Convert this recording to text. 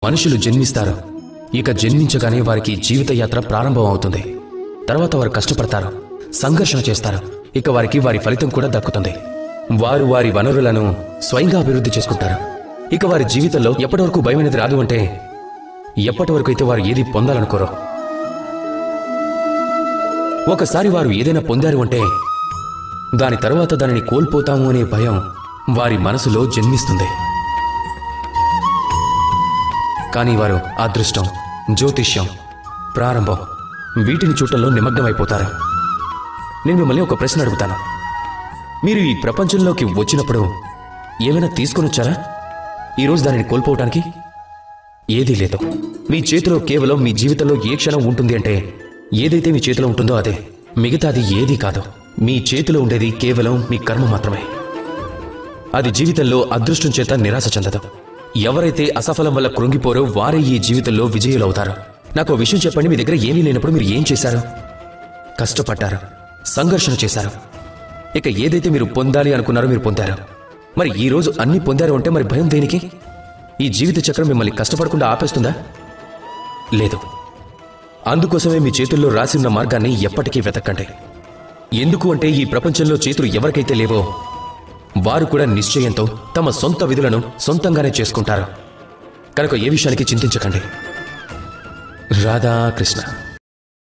మనుషులు జన్మిస్తారు. ఇక జన్మించగానే వారికి జీవిత యాత్ర ప్రారంభం అవుతుంది. తర్వాత వారు కష్టపడతారు, సంఘర్షణ చేస్తారు. ఇక వారికి వారి ఫలితం కూడా దక్కుతుంది. వారు వారి వనరులను స్వయంగా అభివృద్ధి చేసుకుంటారు. ఇక వారి జీవితంలో ఎప్పటి వరకు భయం అనేది రాదు అంటే ఎప్పటి వరకు అయితే వారు ఏది పొందాలనుకోరో. ఒకసారి వారు ఏదైనా పొందారు అంటే దాని తర్వాత దానిని కోల్పోతాము అనే భయం వారి మనసులో జన్మిస్తుంది. కానీ వారు అదృష్టం, జ్యోతిష్యం, ప్రారంభం వీటిని చూడటంలో నిమగ్నమైపోతారు. నేను మిమ్మల్ని ఒక ప్రశ్న అడుగుతాను. మీరు ఈ ప్రపంచంలోకి వచ్చినప్పుడు ఏమైనా తీసుకొని వచ్చారా? ఈరోజు దానిని కోల్పోవటానికి ఏదీ లేదు. మీ చేతిలో కేవలం మీ జీవితంలో ఏ క్షణం ఉంటుంది అంటే ఏదైతే మీ చేతిలో ఉంటుందో అదే, మిగతాది ఏదీ కాదు. మీ చేతిలో ఉండేది కేవలం మీ కర్మ మాత్రమే. అది జీవితంలో అదృష్టం చేత నిరాశ చెందదు. ఎవరైతే అసఫలం వల్ల కృంగిపోరో వారే ఈ జీవితంలో విజయులవుతారు. నాకు ఒక విషయం చెప్పండి, మీ దగ్గర ఏమీ లేనప్పుడు మీరు ఏం చేశారు? కష్టపడ్డారు, సంఘర్షణ చేశారు. ఇక ఏదైతే మీరు పొందాలి అనుకున్నారో మీరు పొందారు. మరి ఈ రోజు అన్నీ పొందారు అంటే మరి భయం దేనికి? ఈ జీవిత చక్రం మిమ్మల్ని కష్టపడకుండా ఆపేస్తుందా? లేదు. అందుకోసమే మీ చేతుల్లో రాసి ఉన్న మార్గాన్ని ఎప్పటికీ వెతకండి. ఎందుకు అంటే ఈ ప్రపంచంలో చేతులు ఎవరికైతే లేవో వారు కూడా నిశ్చయంతో తమ సొంత విధులను సొంతంగానే చేసుకుంటారు. కనుక ఏ విషయానికి చింతించకండి. రాధాకృష్ణ.